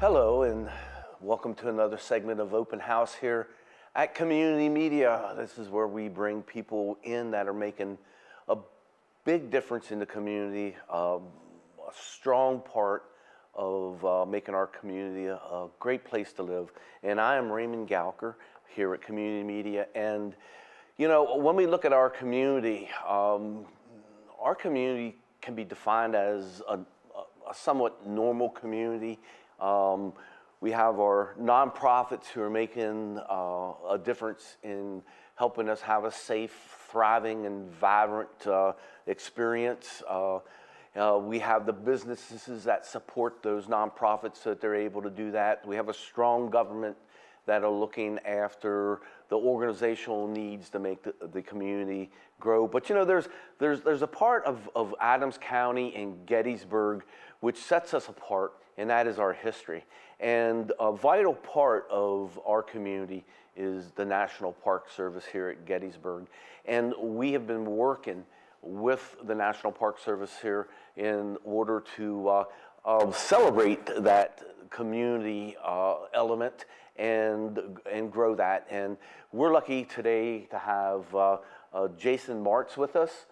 Hello, and welcome to another segment of Open House here at Community Media. This is where we bring people in that are making a big difference in the community, a strong part of making our community a great place to live. And I am Raymond Gowker here at Community Media. And, you know, when we look at our community can be defined as a somewhat normal community. We have our nonprofits who are making a difference in helping us have a safe, thriving, and vibrant experience. We have the businesses that support those nonprofits so that they're able to do that. We have a strong government that are looking after the organizational needs to make the community grow. But you know, there's a part of Adams County and Gettysburg which sets us apart, and that is our history. And a vital part of our community is the National Park Service here at Gettysburg. And we have been working with the National Park Service here in order to celebrate that community element and grow that. And we're lucky today to have Jason Martz with us,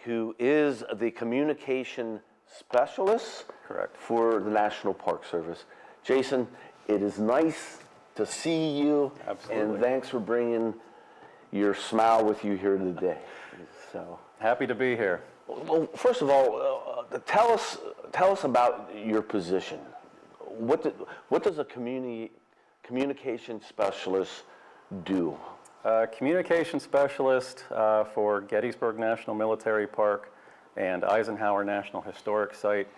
who is the communication specialist. Correct. For the National Park Service. Jason, it is nice to see you. Absolutely. And thanks for bringing your smile with you here today. So happy to be here. Well, first of all, tell us about your position. What does a communication specialist do? Communication specialist for Gettysburg National Military Park and Eisenhower National Historic Site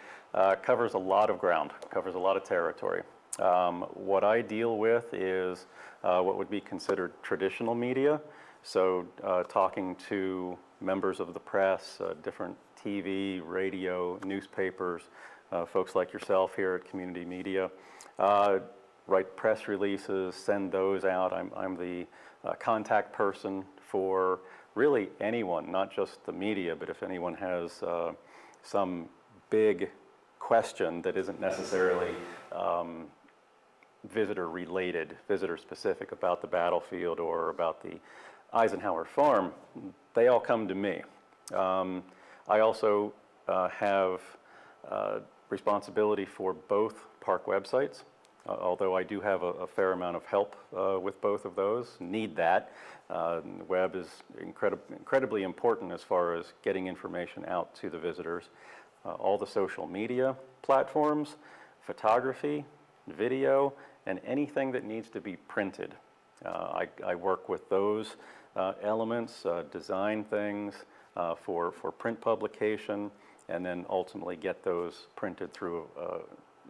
covers a lot of ground, covers a lot of territory. What I deal with is what would be considered traditional media, so talking to members of the press, different TV, radio, newspapers, folks like yourself here at Community Media, write press releases, send those out. I'm the contact person for really anyone, not just the media, but if anyone has some big question that isn't necessarily visitor-related, visitor-specific about the battlefield or about the Eisenhower farm, they all come to me. I also have responsibility for both park websites, although I do have a fair amount of help with both of those, need that. The web is incredibly important as far as getting information out to the visitors. All the social media platforms, photography, video, and anything that needs to be printed. I work with those elements, design things for print publication, and then ultimately get those printed through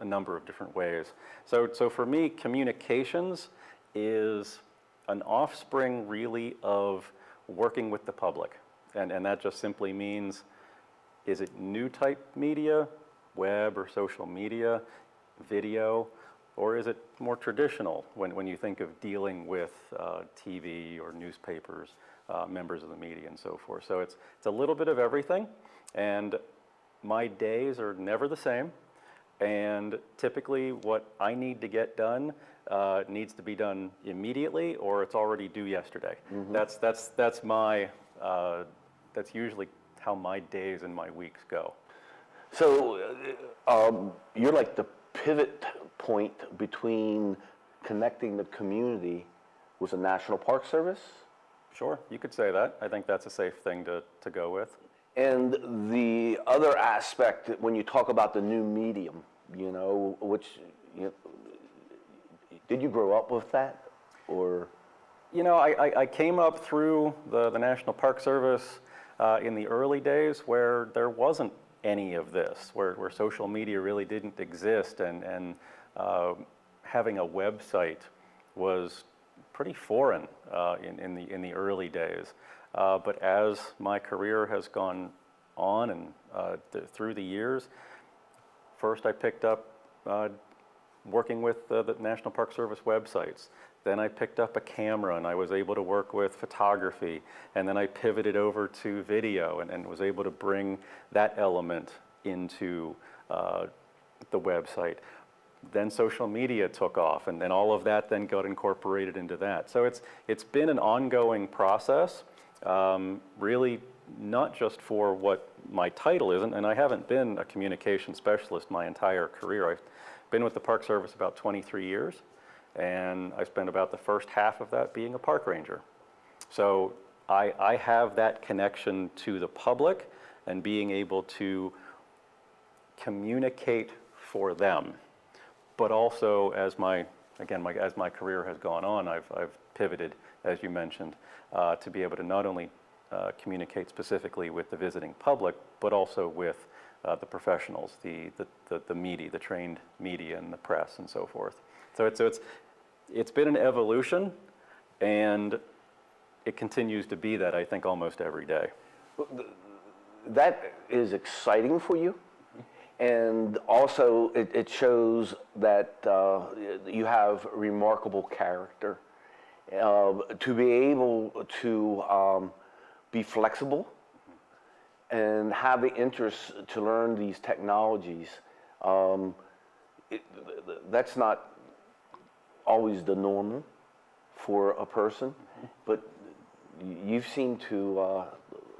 a number of different ways. So for me, communications is an offspring really of working with the public. And that just simply means, is it new type media, web or social media, video, or is it more traditional when you think of dealing with TV or newspapers, members of the media and so forth. So it's a little bit of everything, and my days are never the same. And typically what I need to get done needs to be done immediately, or it's already due yesterday. Mm-hmm. That's usually how my days and my weeks go. So you're like the pivot point between connecting the community with the National Park Service? Sure, you could say that. I think that's a safe thing to go with. And the other aspect, when you talk about the new medium, you know, did you grow up with that, or? You know, I came up through the National Park Service in the early days where there wasn't any of this, where social media really didn't exist, and having a website was pretty foreign in the early days. But as my career has gone on and through the years, first I picked up working with the National Park Service websites. Then I picked up a camera and I was able to work with photography. And then I pivoted over to video and was able to bring that element into the website. then social media took off, and then all of that then got incorporated into that. So it's been an ongoing process, really not just for what my title is, and I haven't been a communication specialist my entire career. I've been with the Park Service about 23 years, and I spent about the first half of that being a park ranger. So I have that connection to the public and being able to communicate for them. But also, as my career has gone on, I've pivoted, as you mentioned, to be able to not only communicate specifically with the visiting public, but also with the professionals, the media, the trained media and the press and so forth. So it's been an evolution, and it continues to be that, I think, almost every day. That is exciting for you, and also it shows that you have remarkable character. To be able to be flexible and have the interest to learn these technologies, that's not always the normal for a person, but you seem to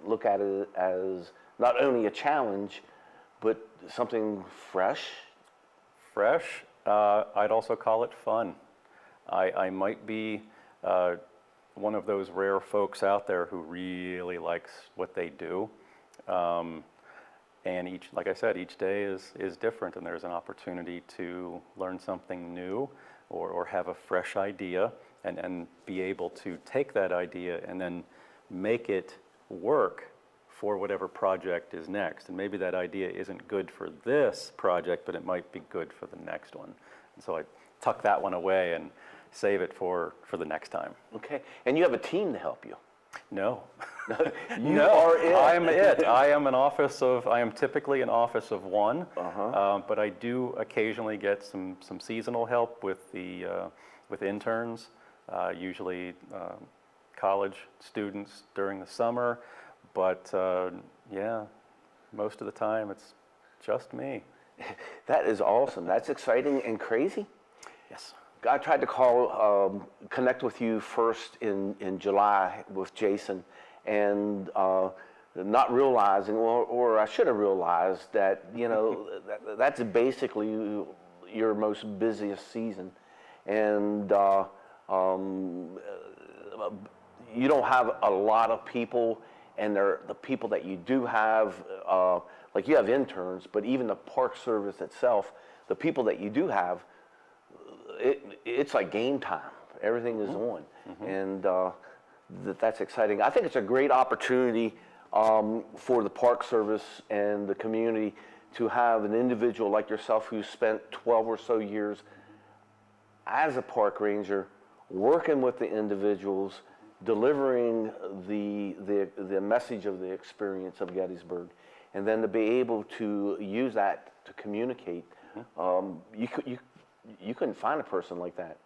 look at it as not only a challenge, but something fresh. Fresh, I'd also call it fun. I might be one of those rare folks out there who really likes what they do. And like I said, each day is different, and there's an opportunity to learn something new or have a fresh idea and be able to take that idea and then make it work for whatever project is next. And maybe that idea isn't good for this project, but it might be good for the next one. And so I tuck that one away and save it for the next time. Okay, and you have a team to help you. No. You are it. I am it. I am typically an office of one, but I do occasionally get some seasonal help with interns, usually college students during the summer, but yeah, most of the time it's just me. That is awesome. That's exciting and crazy. Yes. I tried to connect with you first in July with Jason, and not realizing, or I should have realized that, you know, that's basically your most busiest season, and you don't have a lot of people, and the people that you do have, like you have interns, but even the Park Service itself, the people that you do have, it's like game time. Everything is on, and that's exciting. I think it's a great opportunity for the Park Service and the community to have an individual like yourself who spent 12 or so years as a park ranger, working with the individuals, delivering the message of the experience of Gettysburg, and then to be able to use that to communicate. You couldn't find a person like that.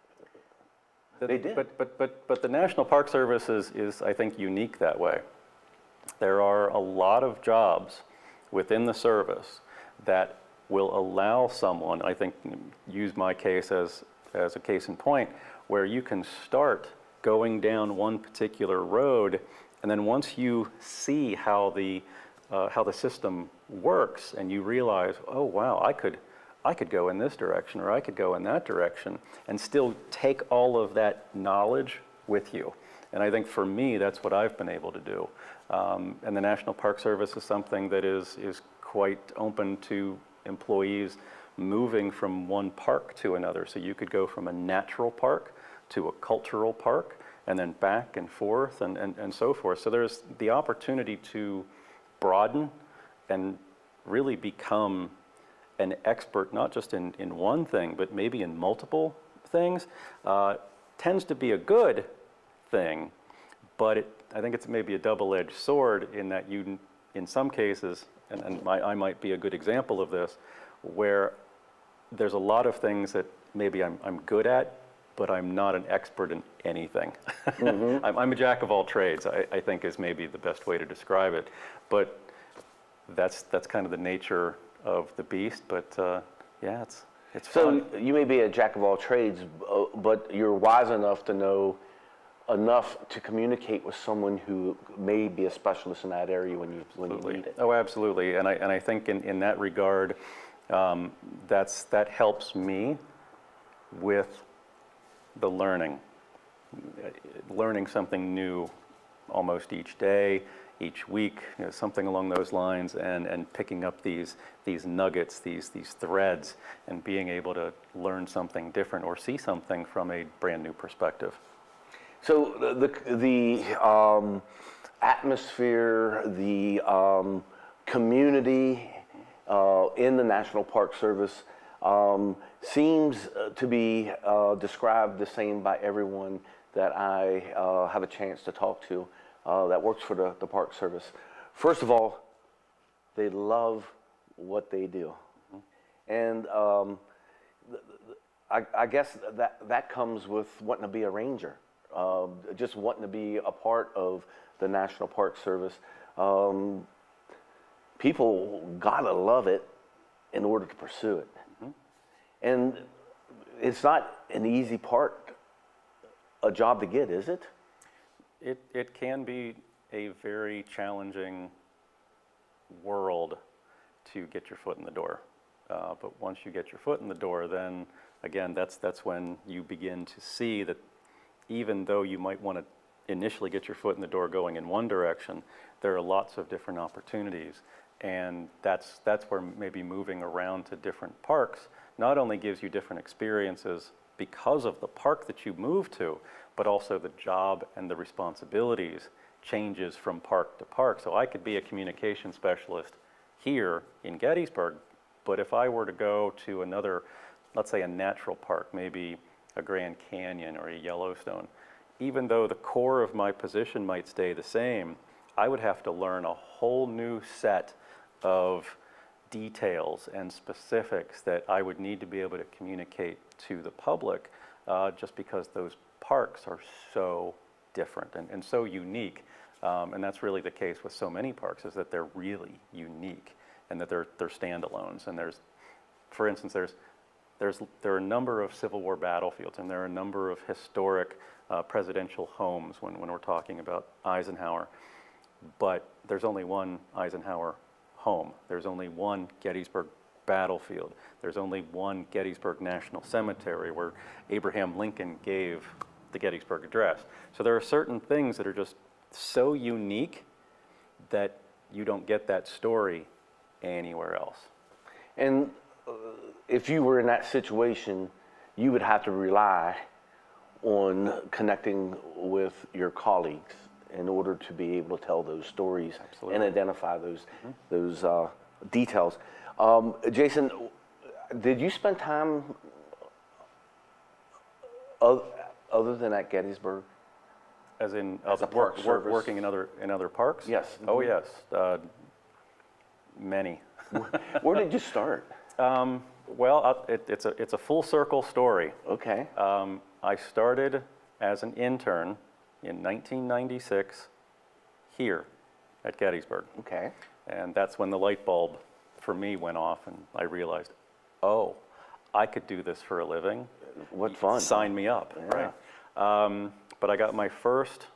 They did. But the National Park Service is, I think, unique that way. There are a lot of jobs within the service that will allow someone, I think, use my case as a case in point, where you can start going down one particular road, and then once you see how the system works, and you realize, oh wow, I could go in this direction, or I could go in that direction, and still take all of that knowledge with you. And I think for me, that's what I've been able to do. And the National Park Service is something that is quite open to employees moving from one park to another. So you could go from a natural park to a cultural park, and then back and forth, and so forth. So there's the opportunity to broaden and really become an expert, not just in one thing, but maybe in multiple things, tends to be a good thing, but I think it's maybe a double-edged sword in that you, in some cases, and I might be a good example of this, where there's a lot of things that maybe I'm good at, but I'm not an expert in anything. I'm a jack of all trades, I think is maybe the best way to describe it, but that's kind of the nature of the beast, but yeah, It's So fun. you may be a jack of all trades, but you're wise enough to know enough to communicate with someone who may be a specialist in that area when you need it. Oh, absolutely. And I think in that regard, that helps me with the learning something new almost each day, each week, something along those lines, and picking up these nuggets, these threads, and being able to learn something different or see something from a brand new perspective. So the atmosphere, the community in the National Park Service seems to be described the same by everyone that I have a chance to talk to that works for the Park Service. First of all, they love what they do. And I guess that comes with wanting to be a ranger. Just wanting to be a part of the National Park Service. People gotta love it in order to pursue it. And it's not an easy a job to get, is it? It can be a very challenging world to get your foot in the door. But once you get your foot in the door, then again, that's when you begin to see that even though you might want to initially get your foot in the door going in one direction, there are lots of different opportunities. And that's where maybe moving around to different parks not only gives you different experiences because of the park that you move to, but also the job and the responsibilities changes from park to park. So I could be a communication specialist here in Gettysburg, but if I were to go to another, let's say a natural park, maybe a Grand Canyon or a Yellowstone, even though the core of my position might stay the same, I would have to learn a whole new set of details and specifics that I would need to be able to communicate to the public just because those parks are so different and so unique. And that's really the case with so many parks, is that they're really unique and that they're standalones. And for instance, there are a number of Civil War battlefields, and there are a number of historic presidential homes when we're talking about Eisenhower. But there's only one Eisenhower home. There's only one Gettysburg battlefield. There's only one Gettysburg National Cemetery where Abraham Lincoln gave the Gettysburg Address. So there are certain things that are just so unique that you don't get that story anywhere else. And if you were in that situation, you would have to rely on connecting with your colleagues in order to be able to tell those stories. Absolutely. And identify those details. Jason, did you spend time other than at Gettysburg? As in As a park service? working in other parks? Yes. Oh yes, many. Where did you start? Well, it's a full circle story. Okay. I started as an intern in 1996 here at Gettysburg. Okay. And that's when the light bulb for me went off and I realized, oh, I could do this for a living. What fun. Sign me up, Yeah. right? But I got my first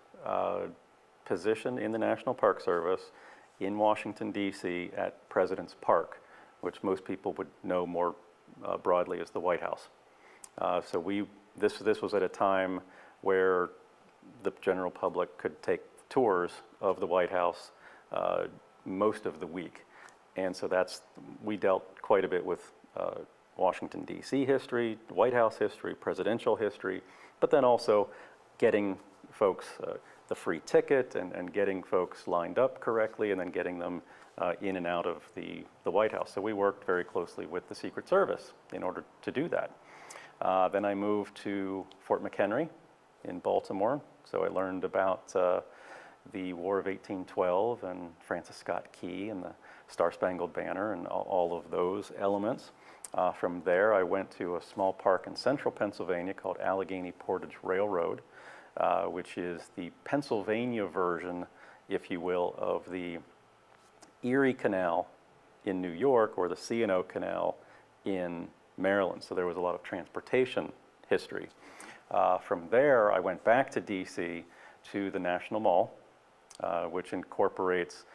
position in the National Park Service in Washington, D.C. at President's Park, which most people would know more broadly as the White House. So this was at a time where the general public could take tours of the White House most of the week. And so we dealt quite a bit with Washington, D.C. history, White House history, presidential history, but then also getting folks the free ticket and getting folks lined up correctly and then getting them in and out of the White House. So we worked very closely with the Secret Service in order to do that. Then I moved to Fort McHenry in Baltimore. So I learned about the War of 1812 and Francis Scott Key and the Star-Spangled Banner and all of those elements. From there, I went to a small park in central Pennsylvania called Allegheny Portage Railroad, which is the Pennsylvania version, if you will, of the Erie Canal in New York or the C&O Canal in Maryland, so there was a lot of transportation history. From there, I went back to DC to the National Mall, which incorporates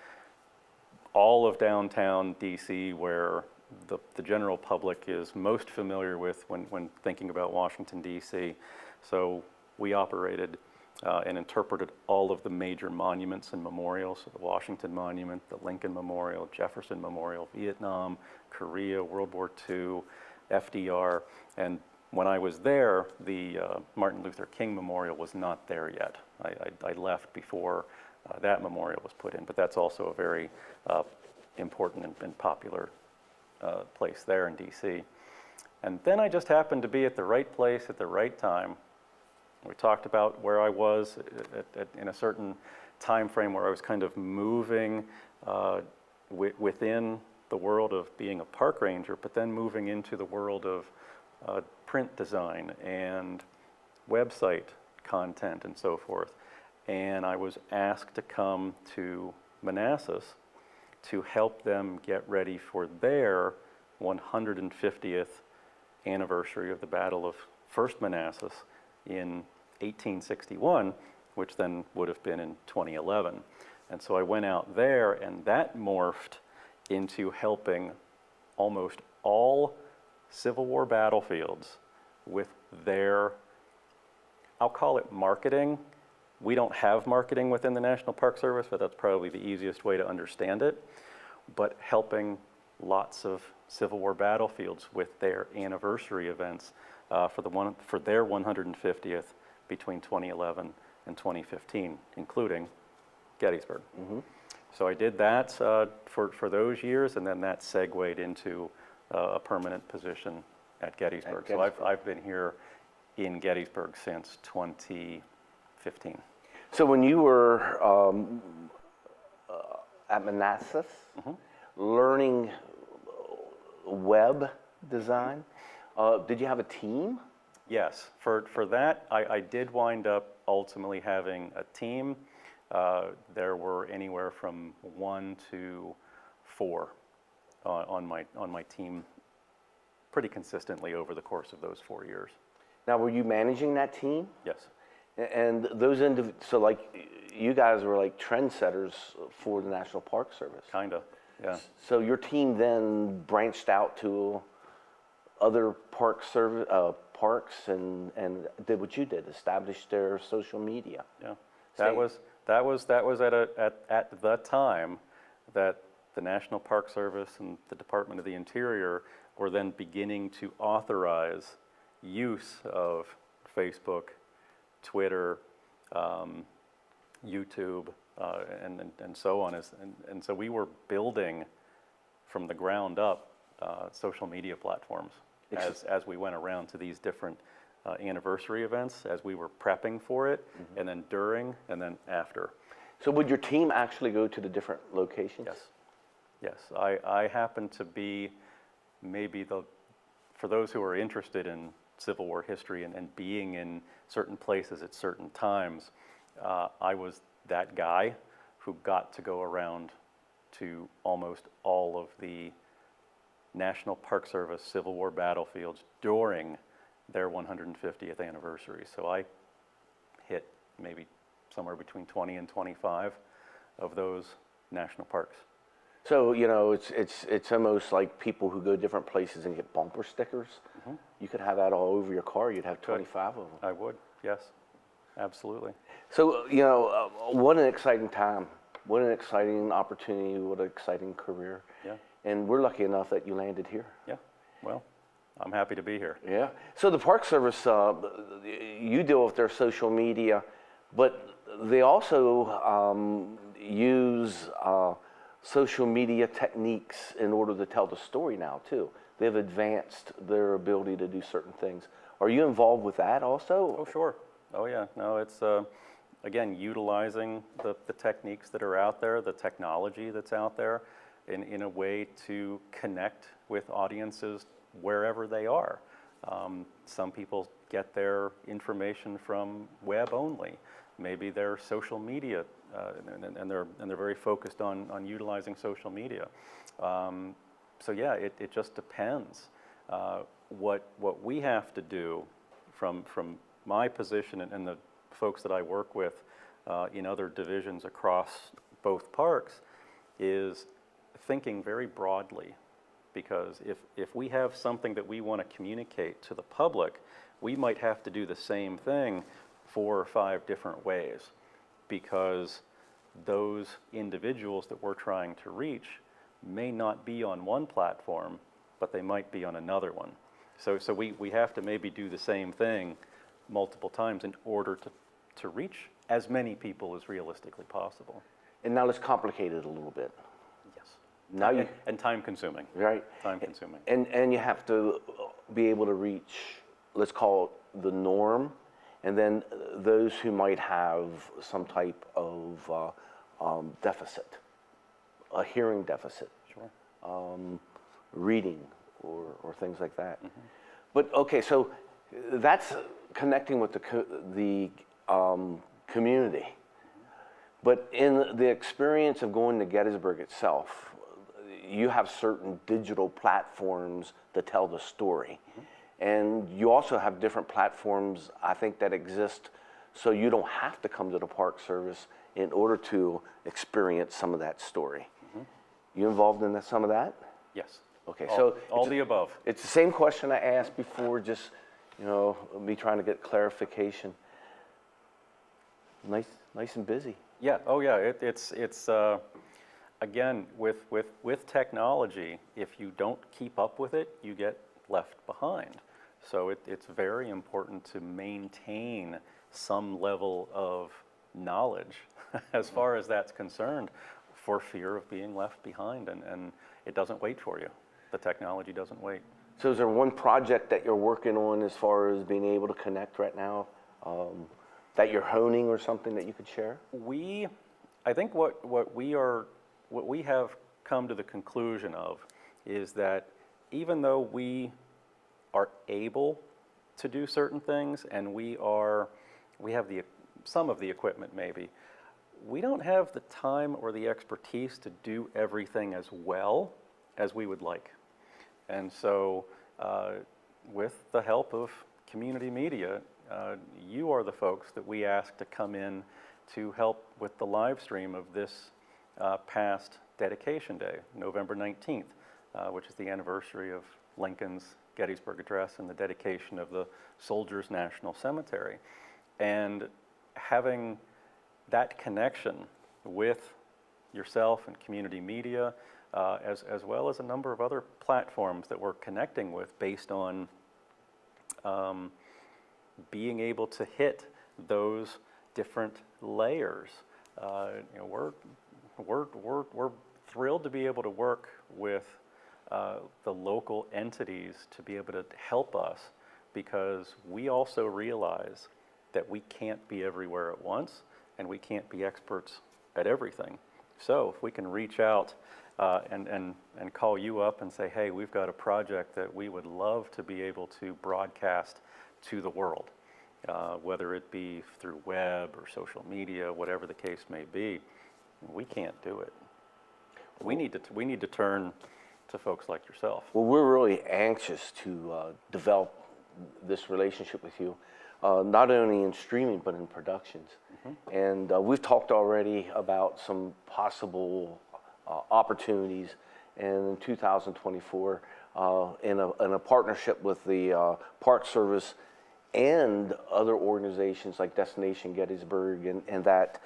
all of downtown DC, where the general public is most familiar with when thinking about Washington, DC. So we operated and interpreted all of the major monuments and memorials, so the Washington Monument, the Lincoln Memorial, Jefferson Memorial, Vietnam, Korea, World War II, FDR, and when I was there, the Martin Luther King Memorial was not there yet. I left before that memorial was put in, but that's also a very important and popular place there in DC. And then I just happened to be at the right place at the right time. We talked about where I was in a certain time frame where I was kind of moving within the world of being a park ranger, but then moving into the world of print design and website content and so forth. And I was asked to come to Manassas to help them get ready for their 150th anniversary of the Battle of First Manassas in 1861, which then would have been in 2011. And so I went out there, and that morphed into helping almost all Civil War battlefields with their, I'll call it marketing. We don't have marketing within the National Park Service, but that's probably the easiest way to understand it. But helping lots of Civil War battlefields with their anniversary events for their 150th between 2011 and 2015, including Gettysburg. Mm-hmm. So I did that for those years, and then that segued into a permanent position at Gettysburg. So I've been here in Gettysburg since 2015. So when you were at Manassas, mm-hmm. learning web design, did you have a team? Yes, for that I did wind up ultimately having a team. There were anywhere from 1 to 4 on my team pretty consistently over the course of those 4 years. Now, were you managing that team? Yes. And those so like you guys were like trendsetters for the National Park Service. Kinda, yeah. So your team then branched out to other parks and did what you did, established their social media. Yeah, that was at the time that the National Park Service and the Department of the Interior were then beginning to authorize use of Facebook, Twitter, YouTube, and so on. And so we were building from the ground up social media platforms as we went around to these different anniversary events, as we were prepping for it, mm-hmm. and then during, and then after. So would your team actually go to the different locations? Yes. I happen to be maybe for those who are interested in Civil War history and being in certain places at certain times, I was that guy who got to go around to almost all of the National Park Service Civil War battlefields during their 150th anniversary. So I hit maybe somewhere between 20 and 25 of those national parks. So, you know, it's almost like people who go different places and get bumper stickers. Mm-hmm. You could have that all over your car. You'd have 25 of them. I would, yes, absolutely. So, you know, what an exciting time. What an exciting opportunity. What an exciting career. Yeah. And we're lucky enough that you landed here. Yeah, well, I'm happy to be here. Yeah. So the Park Service, you deal with their social media, but they also use social media techniques in order to tell the story now, too. They've advanced their ability to do certain things. Are you involved with that also? Oh, sure. Oh, yeah. No, it's, again, utilizing the techniques that are out there, the technology that's out there, in a way to connect with audiences wherever they are. Some people get their information from web only. Maybe they're social media, and they're very focused on utilizing social media. So yeah, it just depends. what we have to do from my position and the folks that I work with in other divisions across both parks is thinking very broadly, because if we have something that we want to communicate to the public, we might have to do the same thing 4 or 5 different ways, because those individuals that we're trying to reach may not be on one platform, but they might be on another one. So we have to maybe do the same thing multiple times in order to reach as many people as realistically possible. And now let's complicate it a little bit. Yes. Now you, And time consuming. right? Time consuming. And you have to be able to reach, let's call it the norm, and then those who might have some type of deficit, a hearing deficit, Sure. reading, or things like that. But okay, so that's connecting with the community. But in the experience of going to Gettysburg itself, you have certain digital platforms that tell the story. And you also have different platforms, I think, that exist so you don't have to come to the Park Service in order to experience some of that story. You involved in some of that? Yes. Okay, All, so all the above. it's the same question I asked before, just, me trying to get clarification. Nice and busy. Yeah. Oh, yeah. It's again with technology. If you don't keep up with it, you get left behind. So it's very important to maintain some level of knowledge as far as that's concerned, for fear of being left behind, and it doesn't wait for you. The technology doesn't wait. So is there one project that you're working on as far as being able to connect right now, that you're honing, or something that you could share? I think what we have come to the conclusion of is that even though we are able to do certain things, and we have some of the equipment maybe, we don't have the time or the expertise to do everything as well as we would like. And so with the help of community media, you are the folks that we ask to come in to help with the live stream of this past Dedication Day, November 19th, which is the anniversary of Lincoln's Gettysburg Address and the dedication of the Soldiers' National Cemetery. And having that connection with yourself and community media, as well as a number of other platforms that we're connecting with based on being able to hit those different layers. We're thrilled to be able to work with the local entities to be able to help us, because we also realize that we can't be everywhere at once, and we can't be experts at everything. So if we can reach out and call you up and say, hey, we've got a project that we would love to be able to broadcast to the world, whether it be through web or social media, whatever the case may be, we can't do it. We need to turn to folks like yourself. Well, we're really anxious to develop this relationship with you, not only in streaming, but in productions. And we've talked already about some possible opportunities in 2024 in a partnership with the Park Service and other organizations like Destination Gettysburg, and that,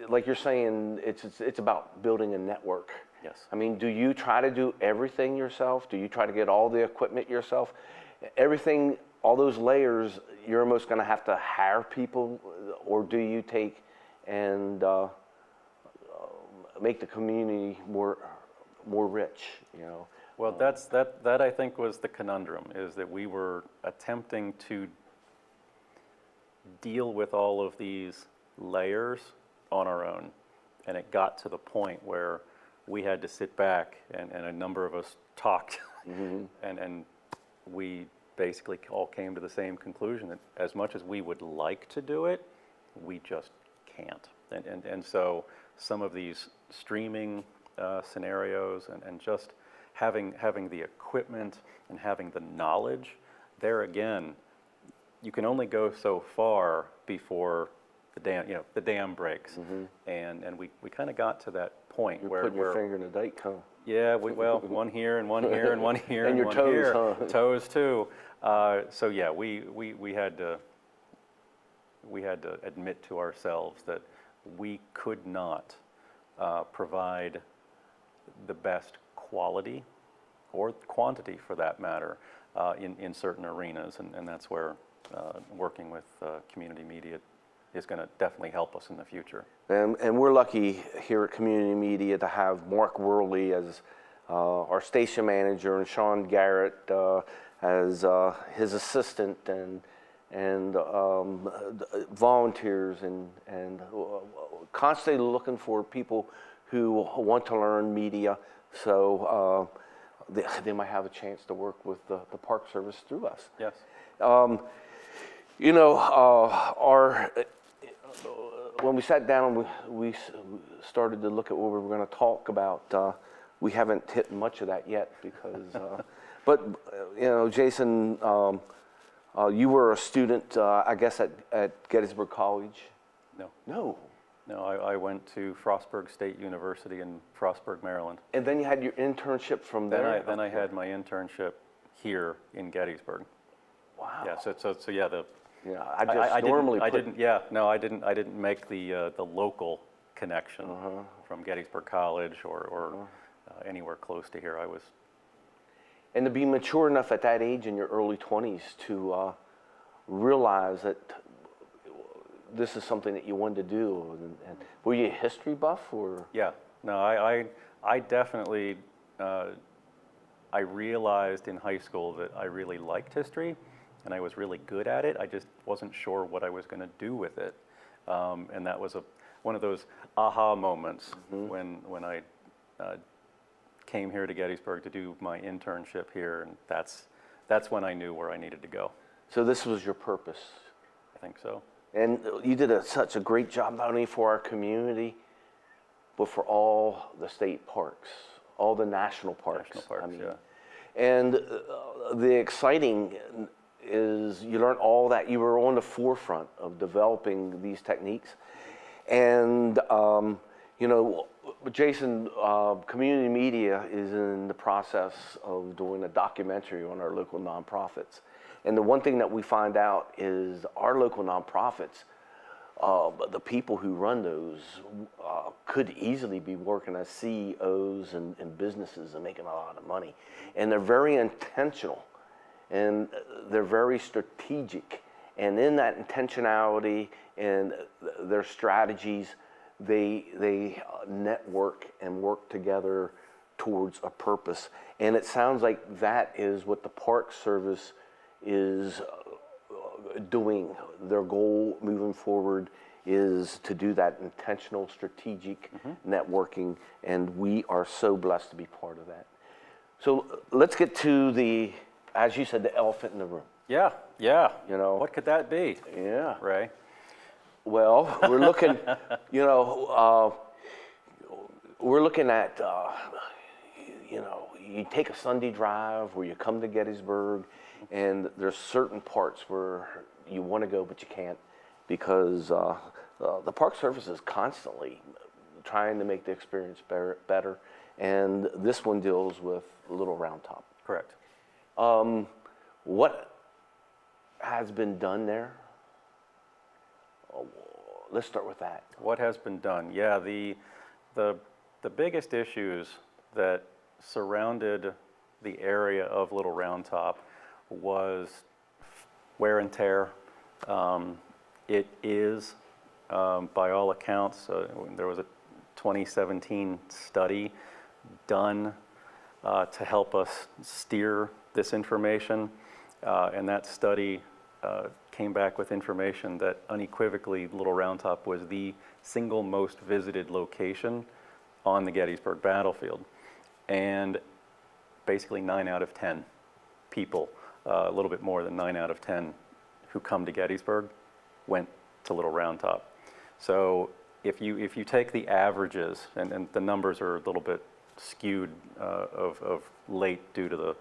like you're saying, it's about building a network. Yes. I mean, do you try to do everything yourself? Do you try to get all the equipment yourself? Everything, all those layers, you're almost going to have to hire people, or do you take and make the community more rich? Well, that I think was the conundrum, is that we were attempting to deal with all of these layers on our own, and it got to the point where we had to sit back, and a number of us talked, and we basically all came to the same conclusion, that as much as we would like to do it, we just can't. And so some of these streaming scenarios and just having the equipment and having the knowledge, there again, you can only go so far before the dam breaks. And we kind of got to that point You're where putting your finger in the dike, huh? yeah, well, one here and one here and one here And your one toes, here. huh? Toes too. So yeah, we had to admit to ourselves that we could not provide the best quality or quantity, for that matter, in certain arenas, and that's where working with community media is going to definitely help us in the future. And we're lucky here at Community Media to have Mark Worley as our station manager and Sean Garrett as his assistant and volunteers and constantly looking for people who want to learn media, so they might have a chance to work with the Park Service through us. Yes. You know, when we sat down, we started to look at what we were going to talk about. We haven't hit much of that yet because, but you know, Jason, you were a student, I guess, at Gettysburg College. No. No, I went to Frostburg State University in Frostburg, Maryland. And then you had your internship from there. Then I had my internship here in Gettysburg. Wow. Yeah. So yeah, Yeah, I didn't make the local connection from Gettysburg College or anywhere close to here. I was. And to be mature enough at that age in your early 20s to realize that this is something that you wanted to do. And were you a history buff or? Yeah. No, I definitely. I realized in high school that I really liked history, and I was really good at it. I just wasn't sure what I was going to do with it, and that was one of those aha moments when I came here to Gettysburg to do my internship here, and that's when I knew where I needed to go. So this was your purpose. I think so. And you did such a great job, not only for our community, but for all the state parks, all the national parks. National parks, yeah. And the exciting is you learn all that. You were on the forefront of developing these techniques. And, you know, Jason, Community Media is in the process of doing a documentary on our local nonprofits. And the one thing that we find out is our local nonprofits, the people who run those could easily be working as CEOs and businesses and making a lot of money. And they're very intentional and they're very strategic. And in that intentionality and their strategies, they network and work together towards a purpose. And it sounds like that is what the Park Service is doing. Their goal moving forward is to do that intentional, strategic networking, and we are so blessed to be part of that. So let's get to as you said, the elephant in the room. Yeah. You know, What could that be? Yeah. Ray? Well, we're looking, you know, we're looking at, you know, you take a Sunday drive where you come to Gettysburg, and there's certain parts where you want to go but you can't because the Park Service is constantly trying to make the experience better, and this one deals with Little Roundtop. Correct. What has been done there? Let's start with that. What has been done? Yeah, the biggest issues that surrounded the area of Little Roundtop was wear and tear. It is, by all accounts, there was a 2017 study done to help us steer this information, and that study came back with information that unequivocally Little Roundtop was the single most visited location on the Gettysburg battlefield. And basically 9 out of 10 people, a little bit more than 9 out of 10 who come to Gettysburg went to Little Roundtop. So if you take the averages, and the numbers are a little bit skewed of late due to the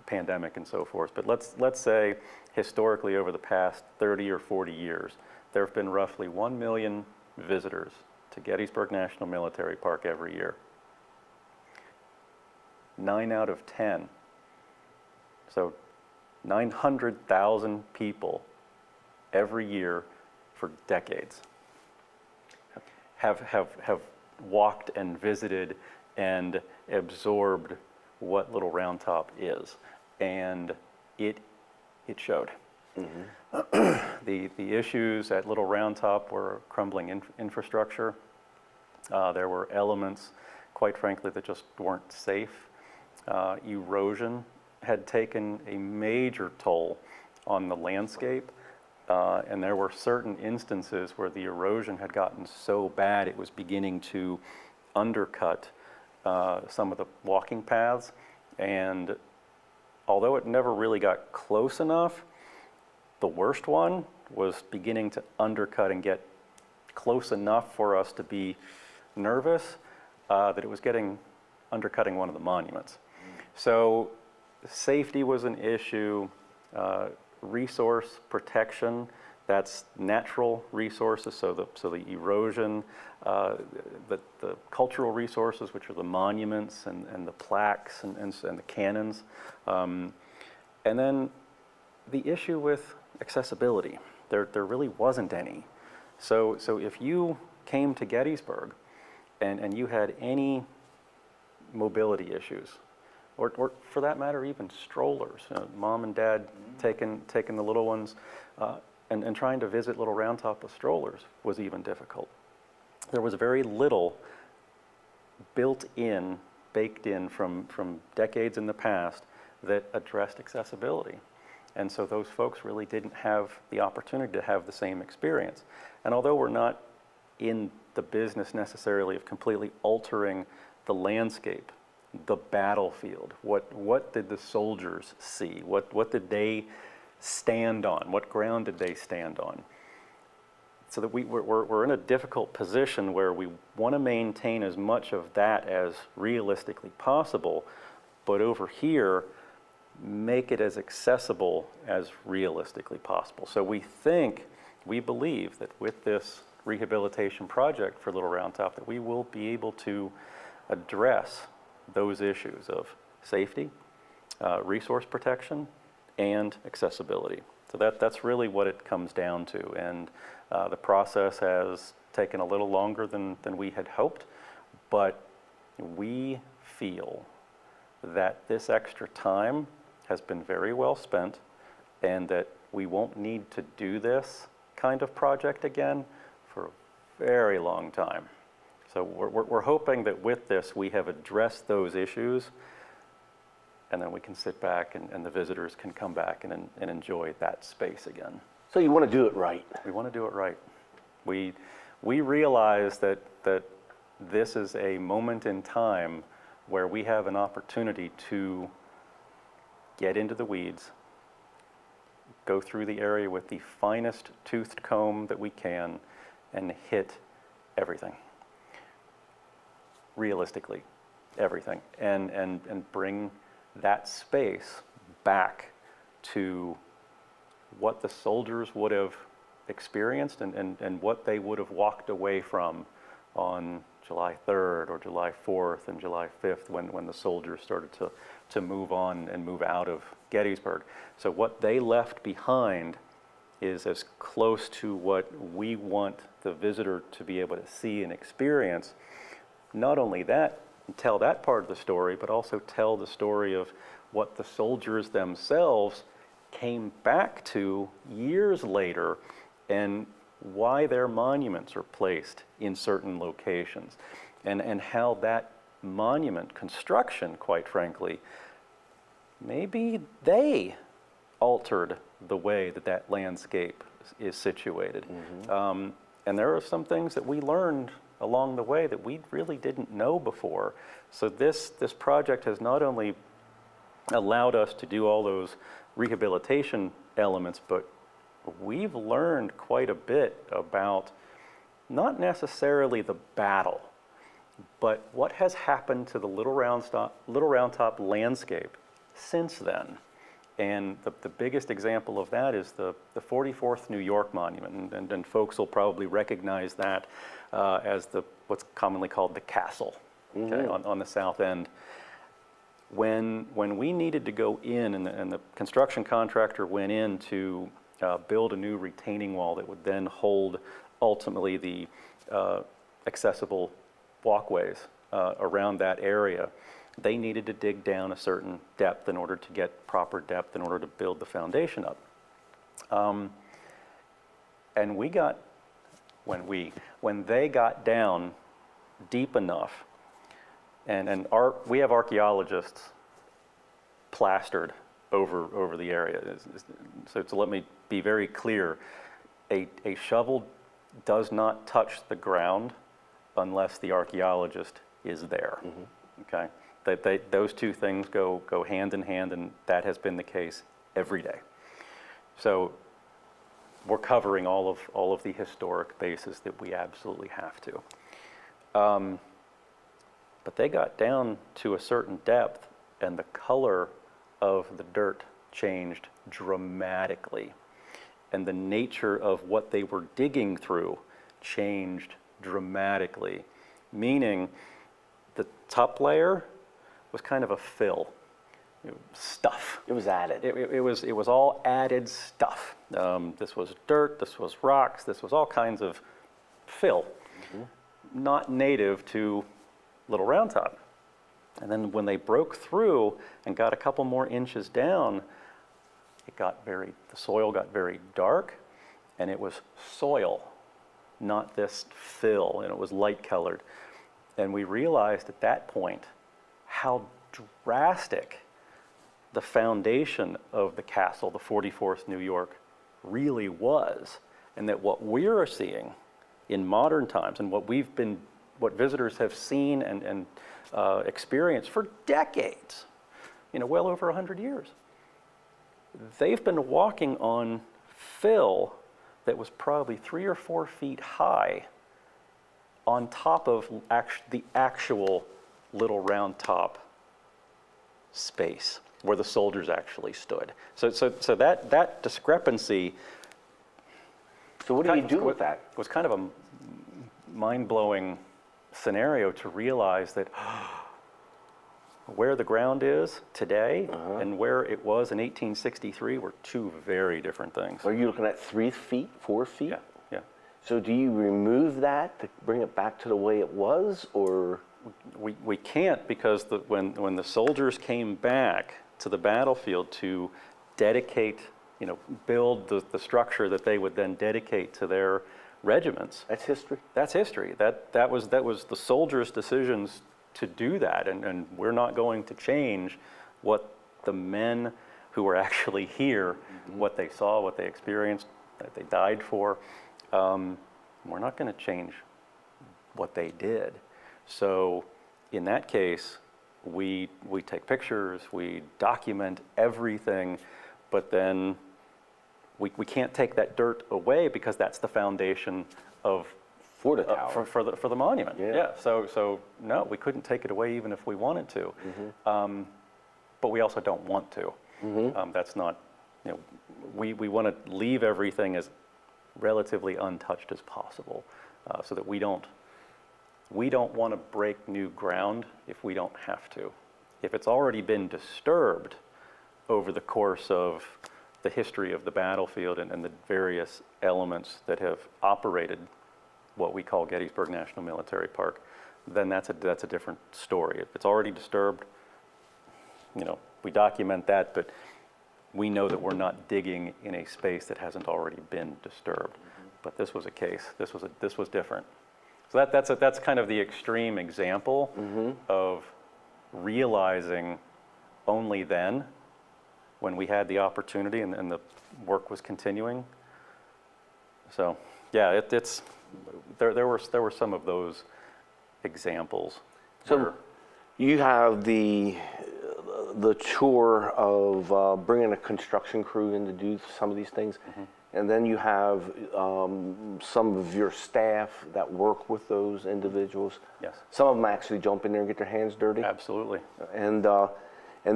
pandemic and so forth. But let's say historically over the past 30 or 40 years, there have been roughly 1 million visitors to Gettysburg National Military Park every year. 9 out of 10. So 900,000 people every year for decades have walked and visited and absorbed what Little Roundtop is, and it showed. The issues at Little Roundtop were crumbling infrastructure. There were elements, quite frankly, that just weren't safe. Erosion had taken a major toll on the landscape, and there were certain instances where the erosion had gotten so bad it was beginning to undercut some of the walking paths. And although it never really got close enough, the worst one was beginning to undercut and get close enough for us to be nervous that it was undercutting one of the monuments. So safety was an issue, resource protection, that's natural resources, so the erosion, the cultural resources, which are the monuments and the plaques and the cannons, and then the issue with accessibility. There really wasn't any. So if you came to Gettysburg and you had any mobility issues, or for that matter, even strollers, mom and dad taking the little ones, and trying to visit Little Roundtop with strollers was even difficult. There was very little baked in from decades in the past that addressed accessibility. And so those folks really didn't have the opportunity to have the same experience. And although we're not in the business necessarily of completely altering the landscape, the battlefield, what did the soldiers see? What did they stand on? What ground did they stand on? So that we're in a difficult position where we want to maintain as much of that as realistically possible, but over here, make it as accessible as realistically possible. So we believe that with this rehabilitation project for Little Roundtop that we will be able to address those issues of safety, resource protection, and accessibility. So that's really what it comes down to. And the process has taken a little longer than we had hoped, but we feel that this extra time has been very well spent and that we won't need to do this kind of project again for a very long time. So we're hoping that with this we have addressed those issues, and then we can sit back and the visitors can come back and enjoy that space again. So you want to do it right. We want to do it right. We realize that this is a moment in time where we have an opportunity to get into the weeds, go through the area with the finest toothed comb that we can, and hit everything. Realistically, everything. And bring that space back to what the soldiers would have experienced and what they would have walked away from on July 3rd or July 4th and July 5th when the soldiers started to move on and move out of Gettysburg. So what they left behind is as close to what we want the visitor to be able to see and experience. Not only that, tell that part of the story, but also tell the story of what the soldiers themselves came back to years later and why their monuments are placed in certain locations and how that monument construction, quite frankly, maybe they altered the way that landscape is situated. And there are some things that we learned along the way that we really didn't know before. So this project has not only allowed us to do all those rehabilitation elements, but we've learned quite a bit about not necessarily the battle, But what has happened to the Little Roundtop landscape since then? And the biggest example of that is the 44th New York Monument, and folks will probably recognize that as what's commonly called the castle, okay, on the south end. When we needed to go in, and the construction contractor went in to build a new retaining wall that would then hold ultimately the accessible walkways around that area, they needed to dig down a certain depth in order to get proper depth in order to build the foundation up. And when they got down deep enough, and we have archaeologists plastered over the area. So to let me be very clear, a shovel does not touch the ground unless the archaeologist is there. Okay, those two things go hand in hand, and that has been the case every day. So we're covering all of the historic bases that we absolutely have to. But they got down to a certain depth, and the color of the dirt changed dramatically. And the nature of what they were digging through changed dramatically, meaning the top layer was kind of a fill, stuff. It was added. It was all added stuff. This was dirt, this was rocks, this was all kinds of fill, not native to Little Roundtop. And then when they broke through and got a couple more inches down, the soil got very dark, and it was soil, not this fill, and it was light colored. And we realized at that point how drastic the foundation of the castle, the 44th New York, really was, and that what we're seeing in modern times and what visitors have seen and experienced for decades, well over 100 years. They've been walking on fill that was probably 3 or 4 feet high on top of the actual Little Roundtop space where the soldiers actually stood. So that discrepancy. So what do you do with that? It was kind of a mind-blowing scenario to realize that where the ground is today and where it was in 1863 were two very different things. Are you looking at 3 feet, 4 feet? Yeah. So do you remove that to bring it back to the way it was, or? We can't, because when the soldiers came back to the battlefield to dedicate, build the structure that they would then dedicate to their regiments. That's history. That's history. That was the soldiers' decisions to do that, and we're not going to change what the men who were actually here, what they saw, what they experienced, that they died for. We're not going to change what they did. So in that case, we take pictures, we document everything, but then we can't take that dirt away because that's the foundation for the tower. For the monument. Yeah. So no, we couldn't take it away even if we wanted to. But we also don't want to. That's not, we want to leave everything as relatively untouched as possible, so that we don't want to break new ground if we don't have to. If it's already been disturbed over the course of the history of the battlefield and the various elements that have operated what we call Gettysburg National Military Park, then that's a different story. If it's already disturbed, we document that, but we know that we're not digging in a space that hasn't already been disturbed. But this was a case. This was different. So that's kind of the extreme example of realizing only then, when we had the opportunity and the work was continuing. So yeah, there were some of those examples. So you have the tour of bringing a construction crew in to do some of these things. And then you have some of your staff that work with those individuals. Yes. Some of them actually jump in there and get their hands dirty. Absolutely. And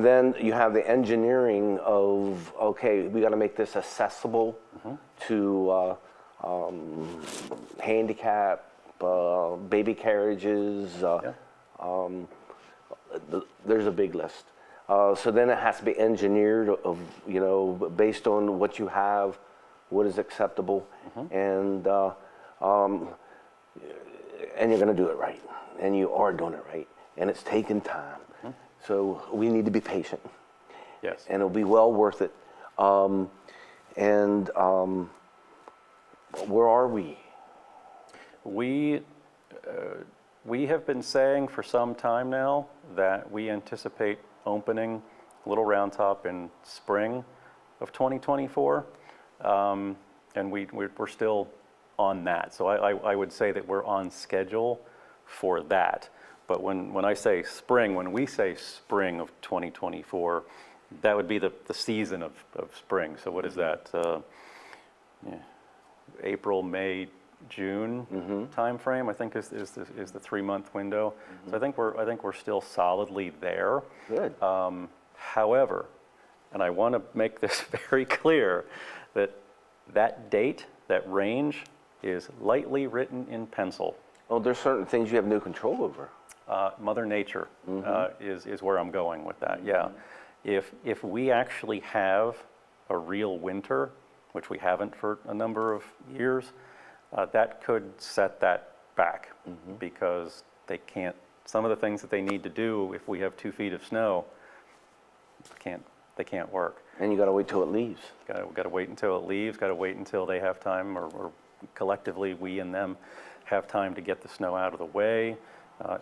then you have the engineering of, okay, we got to make this accessible to handicap, baby carriages. There's a big list. So then it has to be engineered of, based on what you have, what is acceptable, and you're going to do it right, and you are doing it right, and it's taking time. So we need to be patient. Yes. And it'll be well worth it. Where are we? We have been saying for some time now that we anticipate opening Little Roundtop in spring of 2024, and we're still on that. So I would say that we're on schedule for that. But when I say spring, when we say spring of 2024, that would be the season of spring. So what is that? April, May, June time frame, I think is the 3-month window. So I think we're still solidly there. Good. However, and I want to make this very clear, that date, that range, is lightly written in pencil. Well, there's certain things you have no control over. Mother Nature is where I'm going with that. Yeah, if we actually have a real winter, which we haven't for a number of years, that could set that back because they can't. Some of the things that they need to do, if we have 2 feet of snow, they can't work. And you got to wait till it leaves. Got to wait until it leaves. Got to wait until they have time, or collectively we and them have time to get the snow out of the way.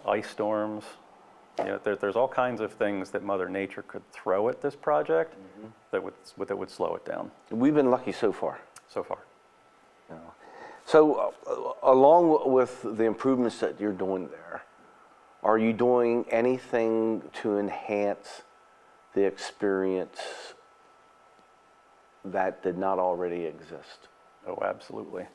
Ice storms. There's all kinds of things that Mother Nature could throw at this project that would slow it down. We've been lucky so far. So far. So along with the improvements that you're doing there, are you doing anything to enhance the experience that did not already exist? Oh, absolutely.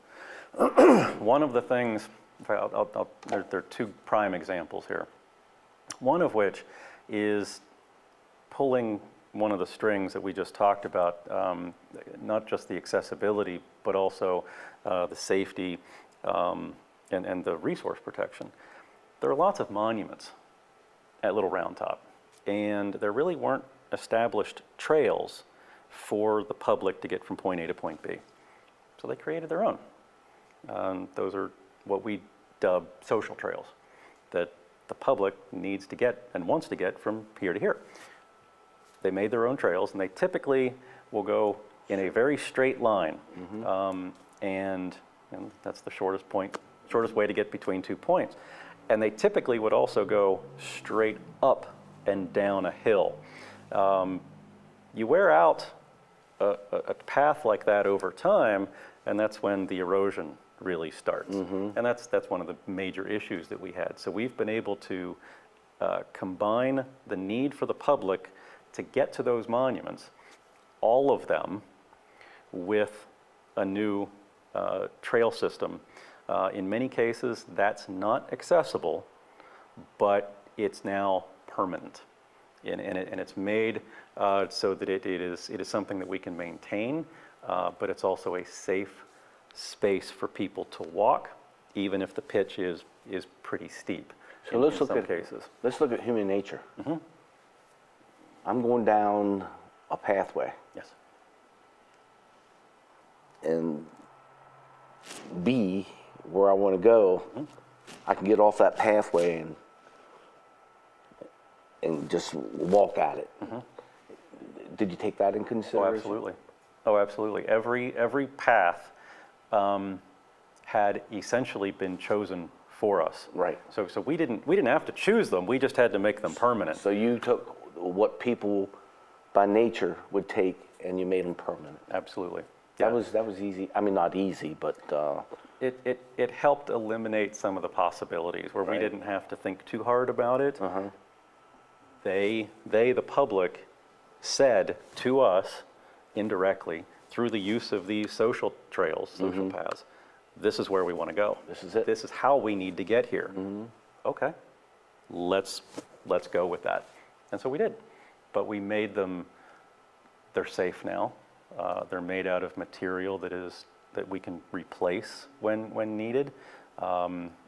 One of the things, there are 2 prime examples here. One of which is pulling one of the strings that we just talked about, not just the accessibility, but also the safety and the resource protection. There are lots of monuments at Little Roundtop, and there really weren't established trails for the public to get from point A to point B. So they created their own. Those are what we dub social trails that the public needs to get and wants to get from here to here. They made their own trails, and they typically will go in a very straight line, and that's the shortest way to get between 2 points. And they typically would also go straight up and down a hill. You wear out a path like that over time, and that's when the erosion really starts. And that's one of the major issues that we had. So we've been able to combine the need for the public to get to those monuments, all of them, with a new trail system. In many cases, that's not accessible, but it's now permanent. And it's made so that it is something that we can maintain, but it's also a safe space for people to walk, even if the pitch is pretty steep. So let's look at human nature. I'm going down a pathway. Yes. And B, where I want to go, I can get off that pathway and just walk at it. Did you take that in consideration? Oh, absolutely. Every path had essentially been chosen for us. Right. So we didn't have to choose them. We just had to make them permanent. So you took what people by nature would take and you made them permanent. Absolutely. That was easy. I mean, not easy, but it helped eliminate some of the possibilities where we didn't have to think too hard about it. They, the public, said to us indirectly, through the use of these social trails, social paths, this is where we want to go. This is it. This is how we need to get here. Okay, let's go with that. And so we did. But we made them, they're safe now. They're made out of material that we can replace when needed.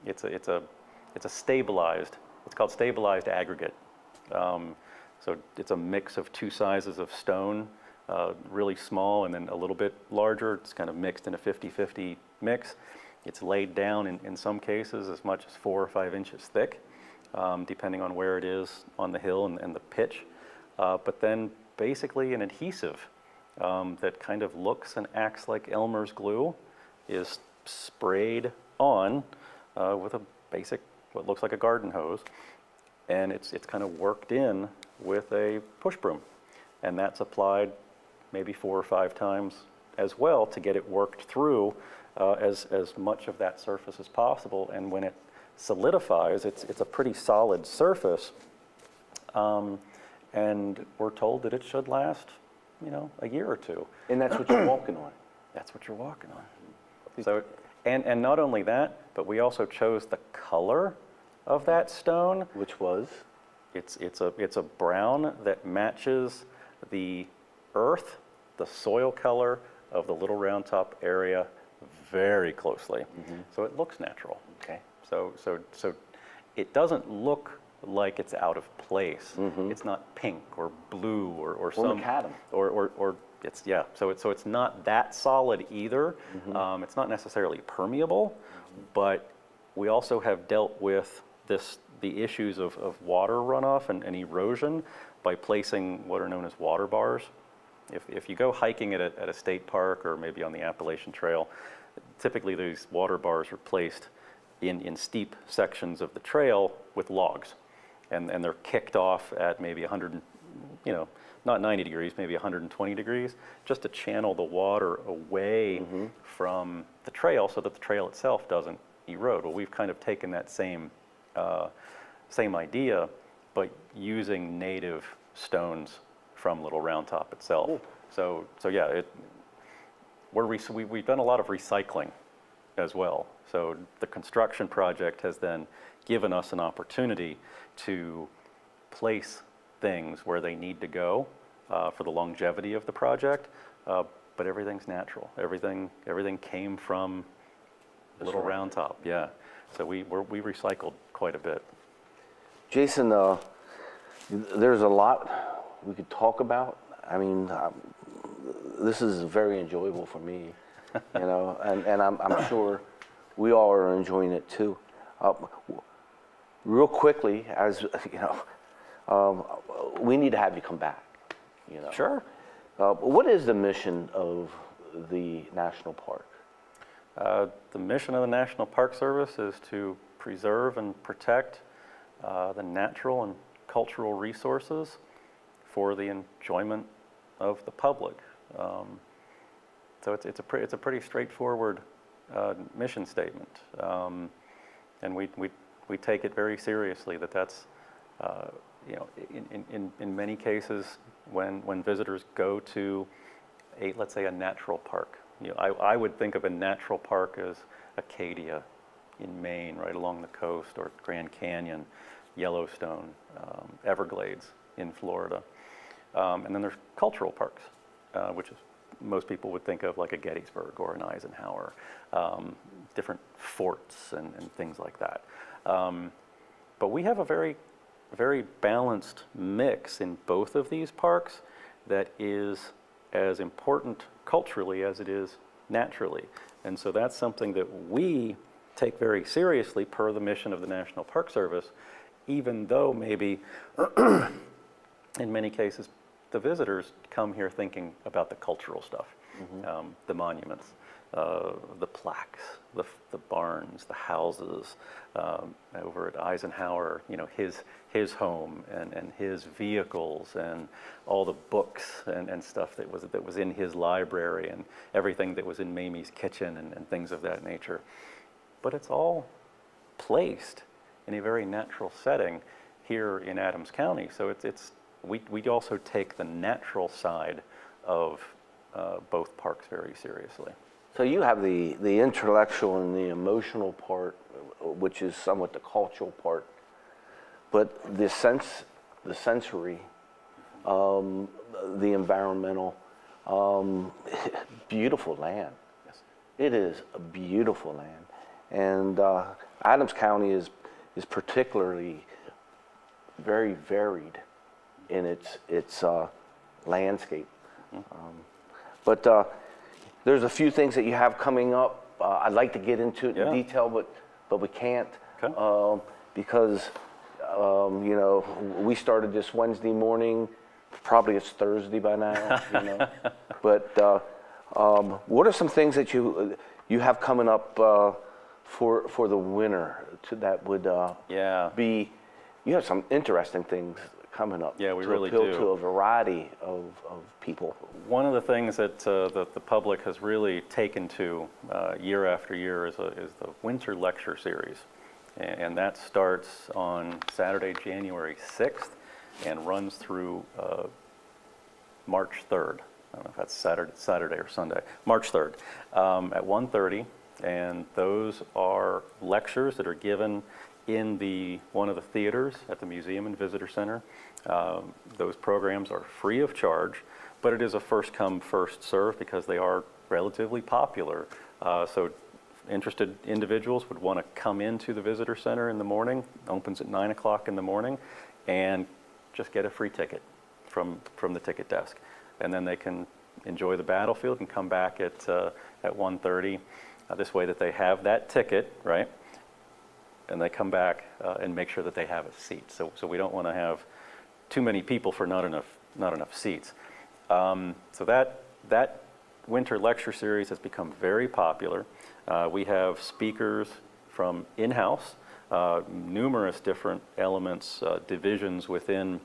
It's a stabilized, it's called stabilized aggregate. So it's a mix of two sizes of stone, really small and then a little bit larger. It's kind of mixed in a 50-50 mix. It's laid down in some cases as much as 4 or 5 inches thick, depending on where it is on the hill and the pitch. But then basically an adhesive that kind of looks and acts like Elmer's glue is sprayed on with a basic, what looks like a garden hose, and it's kind of worked in with a push broom, and that's applied maybe 4 or 5 times as well to get it worked through as much of that surface as possible. And when it solidifies, it's a pretty solid surface, and we're told that it should last, a year or 2. And that's what you're walking on. That's what you're walking on. So, and not only that, but we also chose the color of that stone. Which was? It's a brown that matches the earth, the soil color of the Little Roundtop area very closely. So it looks natural. Okay. So it doesn't look like it's out of place. It's not pink or blue or some macadam. or it's So it's not that solid either. It's not necessarily permeable, but we also have dealt with the issues of water runoff and erosion by placing what are known as water bars. If you go hiking at a state park or maybe on the Appalachian Trail, typically these water bars are placed in steep sections of the trail with logs, and they're kicked off at maybe 100, not 90 degrees, maybe 120 degrees, just to channel the water away from the trail so that the trail itself doesn't erode. Well, we've kind of taken that same idea, but using native stones from Little Roundtop itself. Ooh. So yeah, we've done a lot of recycling as well. So the construction project has then given us an opportunity to place things where they need to go for the longevity of the project, but everything's natural. Everything came from Little Roundtop, yeah. So we recycled quite a bit. Jason, there's a lot we could talk about. I mean, this is very enjoyable for me, and I'm sure we all are enjoying it too. Real quickly, as we need to have you come back. Sure. What is the mission of the national park? The mission of the National Park Service is to preserve and protect the natural and cultural resources for the enjoyment of the public. So it's a pretty straightforward mission statement, and we take it very seriously. That's in many cases when visitors go to let's say a natural park. I would think of a natural park as Acadia in Maine, right along the coast, or Grand Canyon, Yellowstone, Everglades in Florida. And then there's cultural parks, which is most people would think of like a Gettysburg or an Eisenhower, different forts and things like that. But we have a very, very balanced mix in both of these parks that is as important culturally as it is naturally. And so that's something that we take very seriously per the mission of the National Park Service, even though maybe in many cases the visitors come here thinking about the cultural stuff, the monuments, the plaques, the barns, the houses. Over at Eisenhower, his home and his vehicles and all the books and stuff that was in his library and everything that was in Mamie's kitchen and things of that nature. But it's all placed in a very natural setting here in Adams County. So we also take the natural side of both parks very seriously. So you have the intellectual and the emotional part, which is somewhat the cultural part, but the sensory, the environmental, beautiful land. Yes. It is a beautiful land, and Adams County is particularly very varied in its landscape. But there's a few things that you have coming up. I'd like to get into it in detail, but we can't, because you know, we started this Wednesday morning. Probably it's Thursday by now. You know, but what are some things that you have coming up for the winter that would be? You have some interesting things coming up. Yeah, we to really appeal do. to a variety of people. One of the things that the public has really taken to year after year is the Winter Lecture Series. And that starts on Saturday, January 6th and runs through March 3rd. I don't know if that's Saturday or Sunday. March 3rd at 1:30. And those are lectures that are given in one of the theaters at the Museum and Visitor Center. Those programs are free of charge, but it is a first come, first serve because they are relatively popular. So interested individuals would want to come into the Visitor Center in the morning, opens at 9 o'clock in the morning, and just get a free ticket from the ticket desk. And then they can enjoy the battlefield and come back at 1:30. This way that they have that ticket, right? And they come back and make sure that they have a seat. So we don't want to have too many people for not enough seats. So that winter lecture series has become very popular. We have speakers from in-house, numerous different elements, divisions within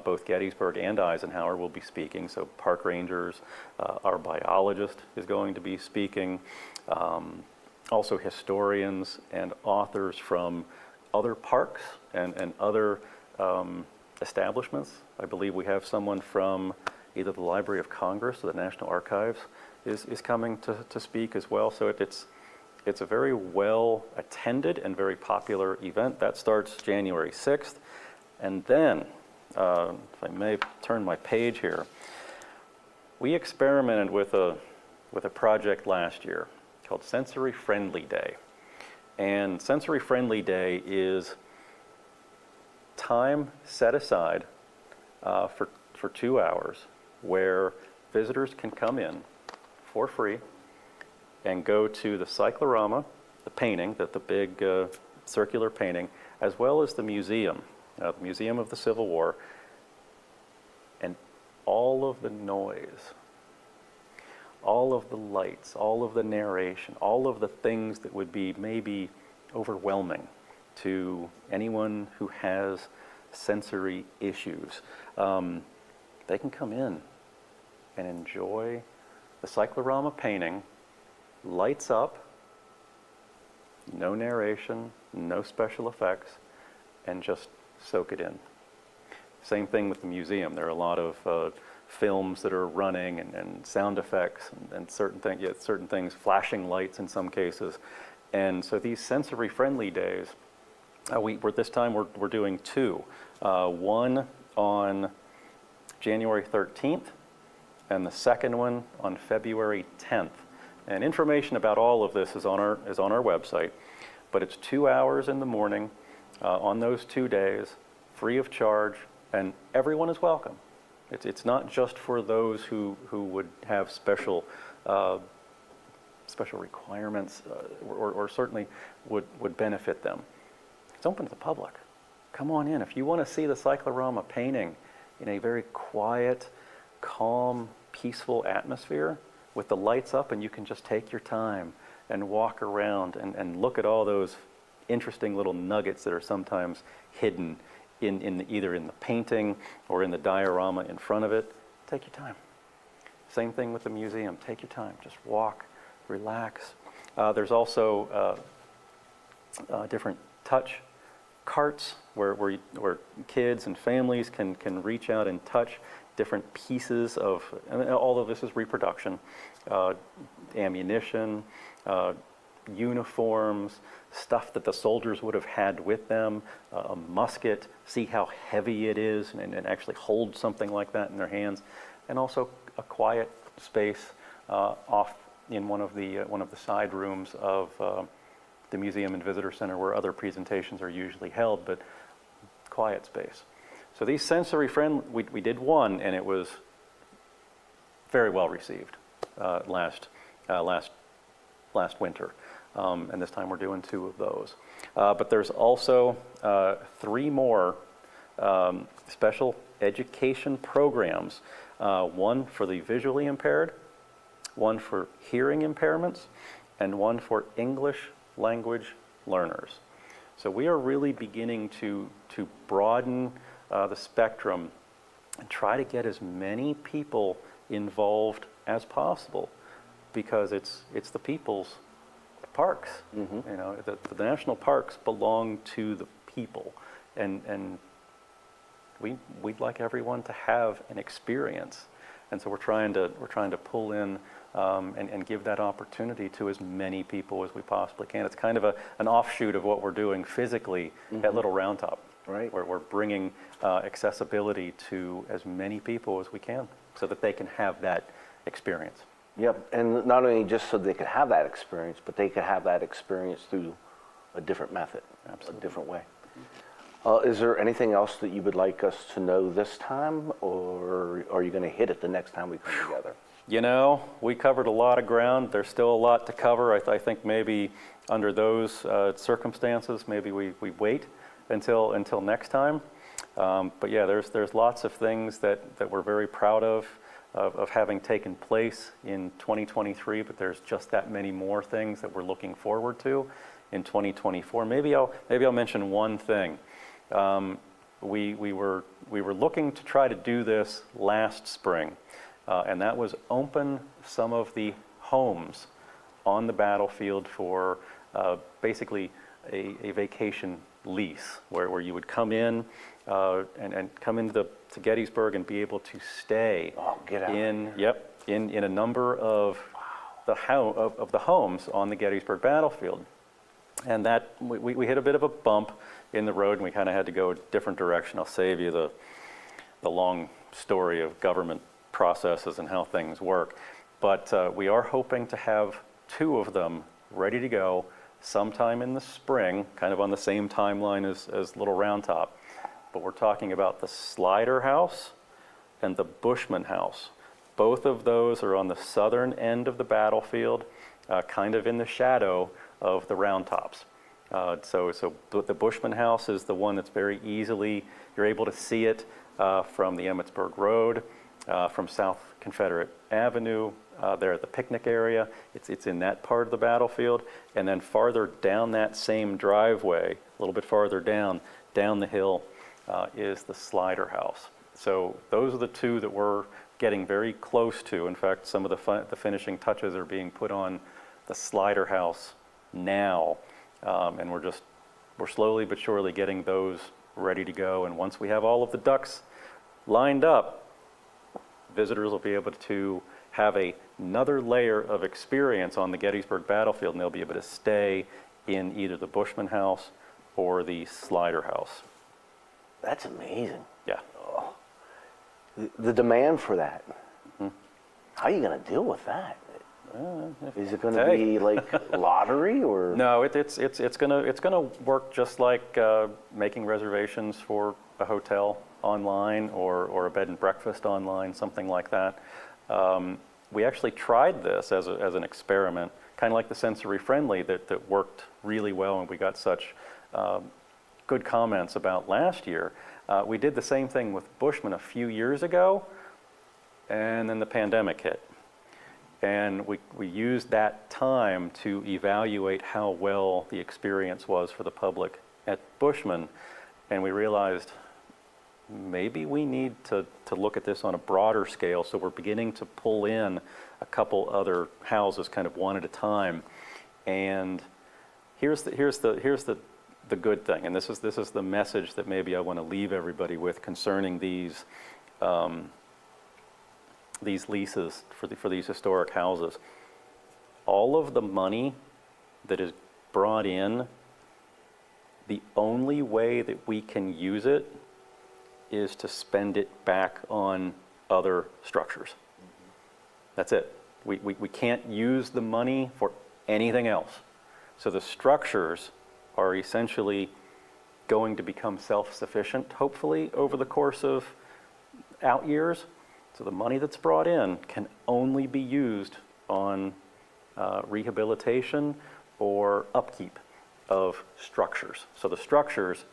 both Gettysburg and Eisenhower will be speaking. So park rangers, our biologist is going to be speaking. Also historians and authors from other parks and other establishments. I believe we have someone from either the Library of Congress or the National Archives is coming to speak as well. So it's a very well attended and very popular event. That starts January 6th. And then, if I may turn my page here, we experimented with a project last year called Sensory Friendly Day. And Sensory Friendly Day is time set aside for 2 hours where visitors can come in for free and go to the cyclorama, the painting, the big circular painting, as well as the Museum of the Civil War, and all of the noise, all of the lights, all of the narration, all of the things that would be maybe overwhelming to anyone who has sensory issues. They can come in and enjoy the cyclorama painting, lights up, no narration, no special effects, and just soak it in. Same thing with the museum. There are a lot of films that are running and sound effects and certain things, flashing lights in some cases. And so these sensory friendly days, this time we're doing two. One on January 13th and the second one on February 10th. And information about all of this is on our website. But it's 2 hours in the morning on those 2 days, free of charge, and everyone is welcome. It's not just for those who would have special requirements or certainly would benefit them. It's open to the public. Come on in. If you want to see the cyclorama painting in a very quiet, calm, peaceful atmosphere with the lights up, and you can just take your time and walk around and look at all those interesting little nuggets that are sometimes hidden either in the painting or in the diorama in front of it. Take your time. Same thing with the museum. Take your time. Just walk, relax. There's also different touch carts where kids and families can reach out and touch different pieces of, and all of this is reproduction, ammunition, uniforms, stuff that the soldiers would have had with them, a musket, see how heavy it is, and actually hold something like that in their hands, and also a quiet space off in one of the side rooms of the Museum and Visitor Center where other presentations are usually held, but quiet space. So these sensory friendly, we did one, and it was very well received last winter. And this time we're doing 2 of those. But there's also 3 more special education programs, one for the visually impaired, one for hearing impairments, and one for English language learners. So we are really beginning to broaden the spectrum and try to get as many people involved as possible, because it's the people's parks. Mm-hmm. You know, the national parks belong to the people, and we'd like everyone to have an experience, and so we're trying to pull in and give that opportunity to as many people as we possibly can. It's kind of an offshoot of what we're doing physically at Little Roundtop, right? Where we're bringing accessibility to as many people as we can, so that they can have that experience. Yep, and not only just so they could have that experience, but they could have that experience through a different method, Absolutely. A different way. Is there anything else that you would like us to know this time, or are you going to hit it the next time we come together? You know, we covered a lot of ground. There's still a lot to cover. I think maybe under those circumstances, maybe we wait until next time. But yeah, there's lots of things that we're very proud of having taken place in 2023, but there's just that many more things that we're looking forward to in 2024. Maybe I'll mention one thing. We were looking to try to do this last spring, and that was open some of the homes on the battlefield for basically a vacation lease, where you would come in and come into to Gettysburg and be able to stay in a number of the homes on the Gettysburg battlefield. And that we hit a bit of a bump in the road, and we kind of had to go a different direction. I'll save you the long story of government processes and how things work. But we are hoping to have 2 of them ready to go sometime in the spring, kind of on the same timeline as Little Roundtop. But we're talking about the Slider House and the Bushman House. Both of those are on the southern end of the battlefield, kind of in the shadow of the Roundtops. So the Bushman House is the one that's very easily, you're able to see it from the Emmitsburg Road, from South Confederate Avenue, there at the picnic area. It's in that part of the battlefield. And then farther down that same driveway, a little bit farther down the hill, is the Slider House. So those are the 2 that we're getting very close to. In fact, some of the finishing touches are being put on the Slider House now, and we're slowly but surely getting those ready to go. And once we have all of the ducks lined up, visitors will be able to have another layer of experience on the Gettysburg battlefield, and they'll be able to stay in either the Bushman House or the Slider House. That's amazing. Yeah. Oh. The demand for that. Mm-hmm. How are you going to deal with that? Is it going to be like lottery, or? No, it's gonna work just like making reservations for a hotel online or a bed and breakfast online, something like that. We actually tried this as an experiment, kind of like the sensory friendly that worked really well, and we got such good comments about last year. We did the same thing with Bushman a few years ago, and then the pandemic hit. And we used that time to evaluate how well the experience was for the public at Bushman, and we realized maybe we need to look at this on a broader scale. So we're beginning to pull in a couple other houses, kind of one at a time. And here's the the good thing, and this is the message that maybe I want to leave everybody with concerning these leases for these historic houses. All of the money that is brought in, the only way that we can use it is to spend it back on other structures. That's it. We can't use the money for anything else. So the structures are essentially going to become self-sufficient, hopefully, over the course of out years. So the money that's brought in can only be used on rehabilitation or upkeep of structures. So the structures,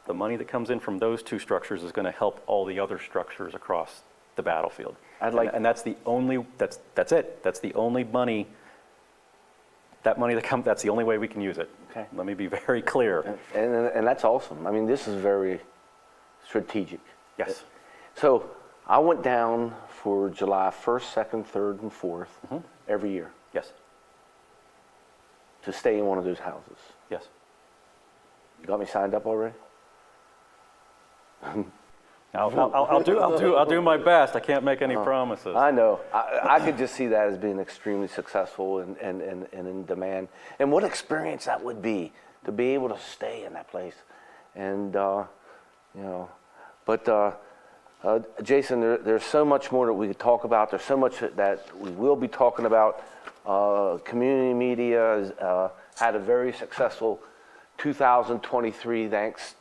the money that comes in from those two structures is going to help all the other structures across the battlefield. And that's the only, that's it. That's the only money, that money that comes, that's the only way we can use it. Okay. Let me be very clear. And that's awesome. I mean, this is very strategic. Yes. So I went down for July 1st, 2nd, 3rd, and 4th every year Yes. to stay in one of those houses. Yes. You got me signed up already? I'll do my best. I can't make any promises. I know. I could just see that as being extremely successful and in demand. And what experience that would be to be able to stay in that place. And, you know, but Jason, there's so much more that we could talk about. There's so much that we will be talking about. Community media has had a very successful 2023 thanks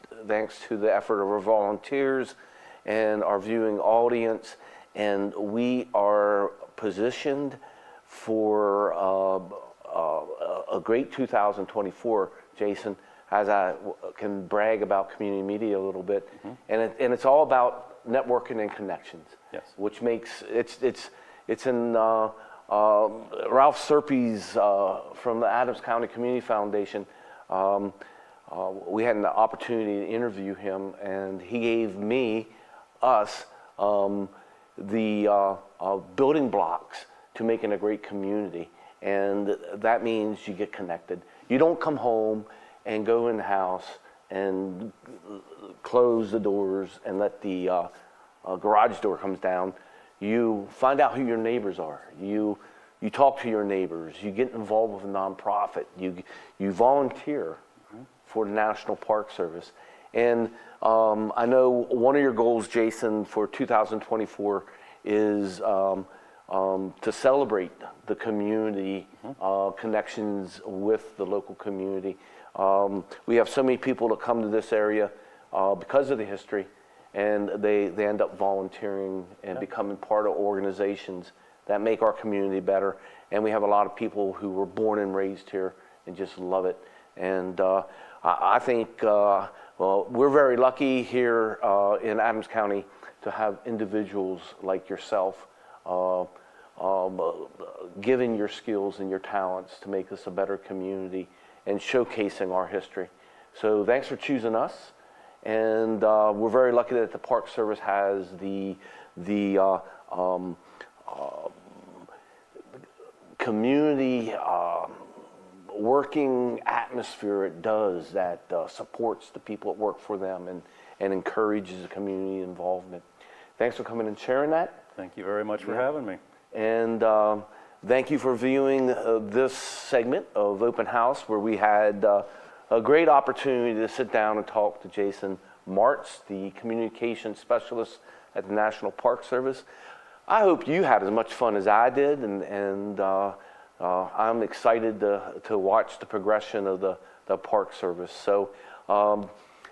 to the effort of our volunteers and our viewing audience, and we are positioned for a great 2024, Jason, as I can brag about community media a little bit, and it's all about networking and connections. Yes. Which makes it's in Ralph Serpy's from the Adams County Community Foundation. We had an opportunity to interview him, and he gave us the building blocks to making a great community. And that means you get connected. You don't come home and go in the house and close the doors and let the garage door comes down. You find out who your neighbors are. You talk to your neighbors. You get involved with a nonprofit. You volunteer for the National Park Service. And I know one of your goals, Jason, for 2024 is to celebrate the community connections with the local community. We have so many people that come to this area because of the history, and they end up volunteering and becoming part of organizations that make our community better. And we have a lot of people who were born and raised here and just love it. And I think well, we're very lucky here in Adams County to have individuals like yourself giving your skills and your talents to make us a better community and showcasing our history. So thanks for choosing us. And we're very lucky that the Park Service has the community working atmosphere it does that supports the people that work for them and encourages community involvement. Thanks for coming and sharing that. Thank you very much for having me. And thank you for viewing this segment of Open House, where we had a great opportunity to sit down and talk to Jason Martz, the communications specialist at the National Park Service. I hope you had as much fun as I did, and I'm excited to watch the progression of the Park Service. So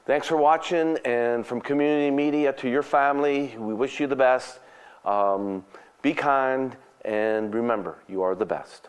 thanks for watching, and from community media to your family, we wish you the best. Be kind, and remember, you are the best.